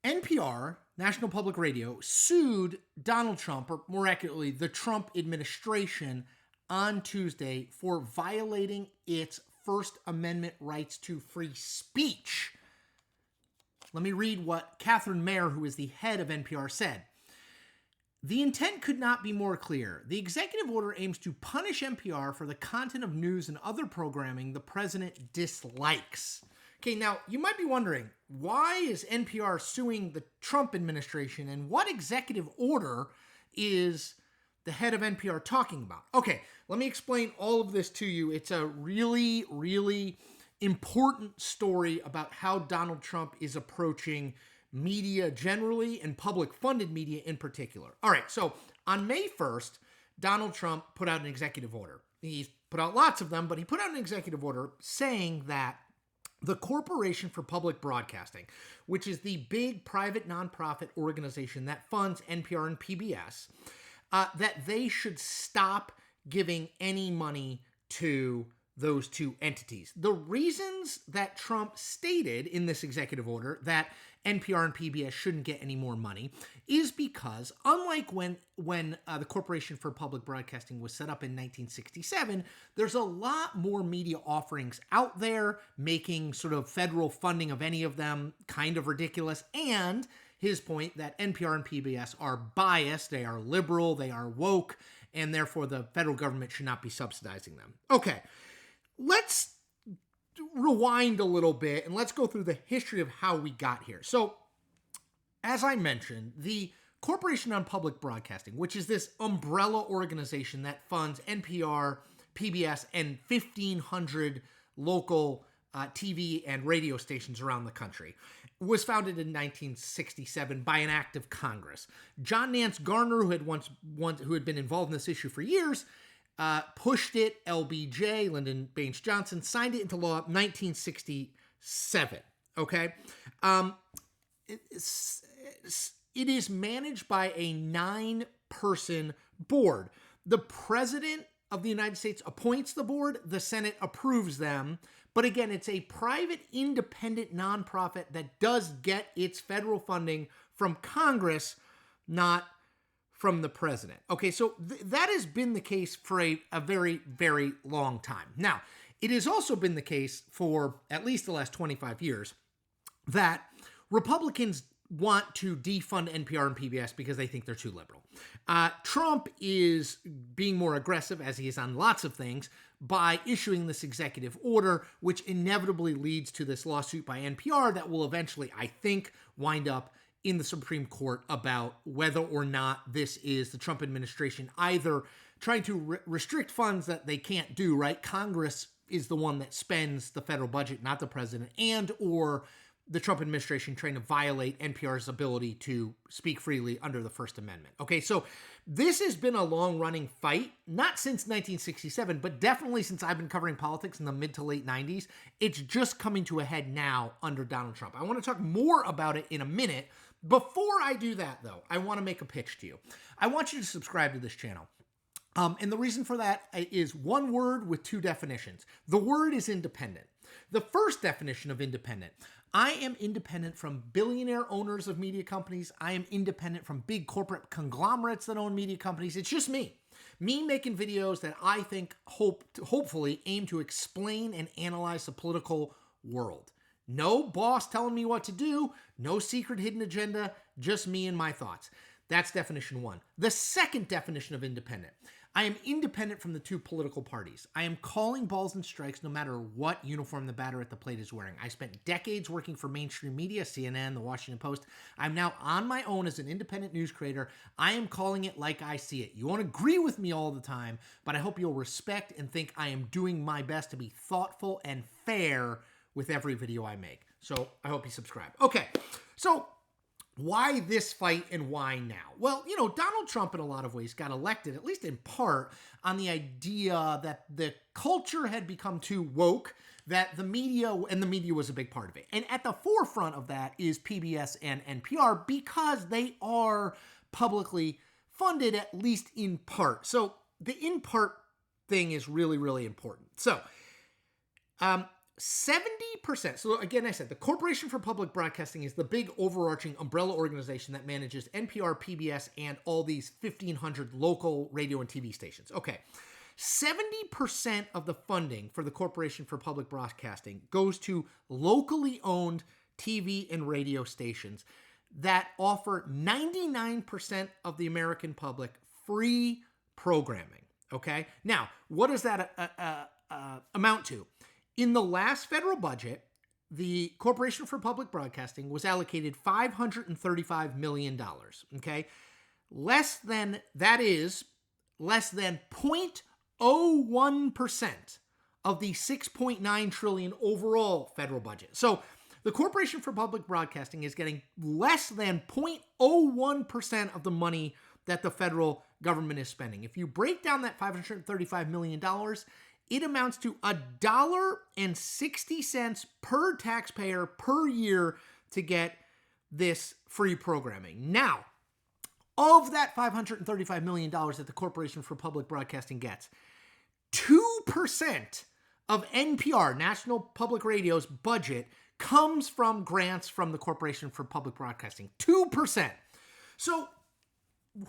NPR, National Public Radio, sued Donald Trump, or more accurately, the Trump administration, on Tuesday for violating its First Amendment rights to free speech. Let me read what Catherine Mayer, who is the head of NPR, said. The intent could not be more clear. The executive order aims to punish NPR for the content of news and other programming the president dislikes. Okay, now you might be wondering, why is NPR suing the Trump administration, and what executive order is the head of NPR talking about? Okay, let me explain all of this to you. It's a really, really important story about how Donald Trump is approaching media generally and public funded media in particular. All right, so on May 1st, Donald Trump put out an executive order. He's put out lots of them, but he put out an executive order saying that the Corporation for Public Broadcasting, which is the big private nonprofit organization that funds NPR and PBS, that they should stop giving any money to those two entities. The reasons that Trump stated in this executive order that NPR and PBS shouldn't get any more money is because, unlike when the Corporation for Public Broadcasting was set up in 1967, there's a lot more media offerings out there, making sort of federal funding of any of them kind of ridiculous. And his point that NPR and PBS are biased, they are liberal, they are woke, and therefore the federal government should not be subsidizing them. Okay. Let's rewind a little bit and let's go through the history of how we got here. So, as I mentioned, the Corporation on Public Broadcasting, which is this umbrella organization that funds NPR, PBS, and 1,500 local TV and radio stations around the country, was founded in 1967 by an act of Congress. John Nance Garner, who had been involved in this issue for years, pushed it. LBJ, Lyndon Baines Johnson, signed it into law in 1967. Okay? It is managed by a 9-person board. The President of the United States appoints the board. The Senate approves them. But again, it's a private, independent nonprofit that does get its federal funding from Congress, not from the president. Okay, so that has been the case for a very, very long time. Now, it has also been the case for at least the last 25 years that Republicans want to defund NPR and PBS because they think they're too liberal. Trump is being more aggressive, as he is on lots of things, by issuing this executive order, which inevitably leads to this lawsuit by NPR that will eventually, I think, wind up in the Supreme Court about whether or not this is the Trump administration either trying to restrict funds that they can't do, right? Congress is the one that spends the federal budget, not the president, and or the Trump administration trying to violate NPR's ability to speak freely under the First Amendment. Okay, so this has been a long-running fight, not since 1967, but definitely since I've been covering politics in the mid to late 90s. It's just coming to a head now under Donald Trump. I want to talk more about it in a minute. Before I do that, though, I want to make a pitch to you. I want you to subscribe to this channel. And the reason for that is one word with two definitions. The word is independent. The first definition of independent: I am independent from billionaire owners of media companies. I am independent from big corporate conglomerates that own media companies. It's just me. Me making videos that I think hopefully aim to explain and analyze the political world. No boss telling me what to do. No secret hidden agenda. Just me and my thoughts. That's definition one. The second definition of independent: I am independent from the two political parties. I am calling balls and strikes no matter what uniform the batter at the plate is wearing. I spent decades working for mainstream media, CNN, The Washington Post. I'm now on my own as an independent news creator. I am calling it like I see it. You won't agree with me all the time, but I hope you'll respect and think I am doing my best to be thoughtful and fair with every video I make. So I hope you subscribe. Okay, so why this fight and why now? Well, Donald Trump in a lot of ways got elected, at least in part, on the idea that the culture had become too woke, that the media was a big part of it. And at the forefront of that is PBS and NPR because they are publicly funded, at least in part. So the in part thing is really, really important. So 70%. So again, I said the Corporation for Public Broadcasting is the big overarching umbrella organization that manages NPR, PBS, and all these 1,500 local radio and TV stations. Okay. 70% of the funding for the Corporation for Public Broadcasting goes to locally owned TV and radio stations that offer 99% of the American public free programming. Okay. Now, what does that amount to? In the last federal budget, the Corporation for Public Broadcasting was allocated $535 million. Okay. Less than 0.01% of the $6.9 trillion overall federal budget. So the Corporation for Public Broadcasting is getting less than 0.01% of the money that the federal government is spending. If you break down that $535 million, it amounts to $1.60 per taxpayer per year to get this free programming. Now, of that $535 million that the Corporation for Public Broadcasting gets, 2% of NPR, National Public Radio's budget, comes from grants from the Corporation for Public Broadcasting. 2%. So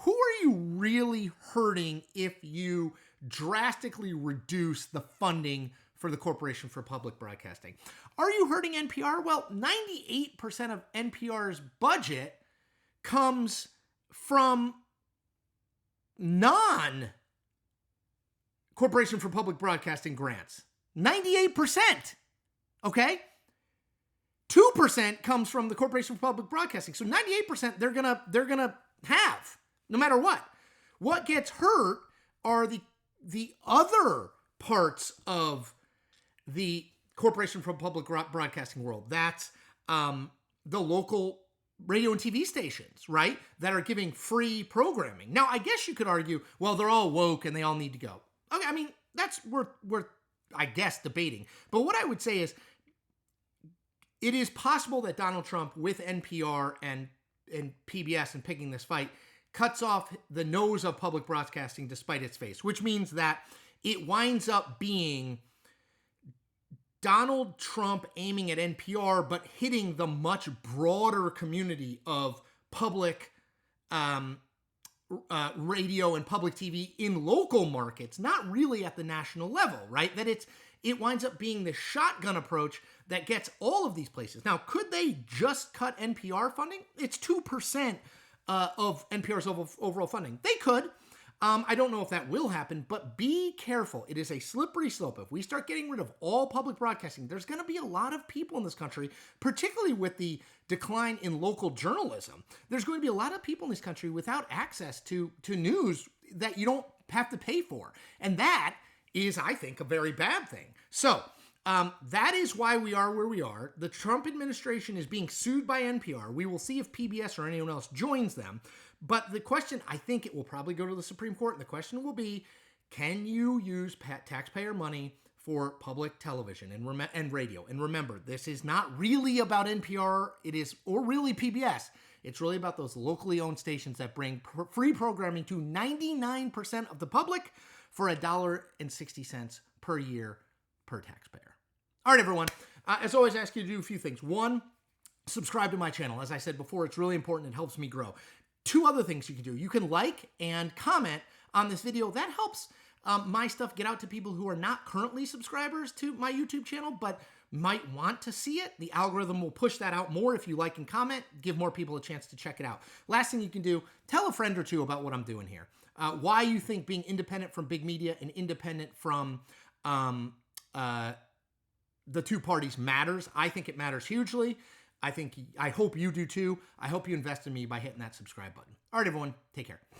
who are you really hurting if you drastically reduce the funding for the Corporation for Public Broadcasting? Are you hurting NPR? Well, 98% of NPR's budget comes from non-Corporation for Public Broadcasting grants. 98%. Okay? 2% comes from the Corporation for Public Broadcasting. So 98% they're gonna have, no matter what. What gets hurt are the other parts of the Corporation for Public Broadcasting world. That's the local radio and TV stations, right? That are giving free programming. Now, I guess you could argue, well, they're all woke and they all need to go. Okay, I mean, that's worth I guess, debating. But what I would say is, it is possible that Donald Trump, with NPR and PBS and picking this fight, cuts off the nose of public broadcasting despite its face, which means that it winds up being Donald Trump aiming at NPR, but hitting the much broader community of public radio and public TV in local markets, not really at the national level, right? That it winds up being the shotgun approach that gets all of these places. Now, could they just cut NPR funding? It's 2% of NPR's overall funding. They could. I don't know if that will happen, but be careful. It is a slippery slope. If we start getting rid of all public broadcasting, there's going to be a lot of people in this country, particularly with the decline in local journalism. There's going to be a lot of people in this country without access to news that you don't have to pay for. And that is, I think, a very bad thing. So that is why we are where we are. The Trump administration is being sued by NPR. We will see if PBS or anyone else joins them. But the question, I think it will probably go to the Supreme Court. And the question will be, can you use taxpayer money for public television and radio? And remember, this is not really about NPR. It is, or really PBS. It's really about those locally owned stations that bring free programming to 99% of the public for $1.60 per year per taxpayer. All right, everyone. As always, I ask you to do a few things. One, subscribe to my channel. As I said before, it's really important. It helps me grow. Two other things you can do. You can like and comment on this video. That helps my stuff get out to people who are not currently subscribers to my YouTube channel, but might want to see it. The algorithm will push that out more if you like and comment, give more people a chance to check it out. Last thing you can do, tell a friend or two about what I'm doing here. Why you think being independent from big media and independent from the two parties matters. I think it matters hugely. I hope you do too. I hope you invest in me by hitting that subscribe button. All right, everyone, take care.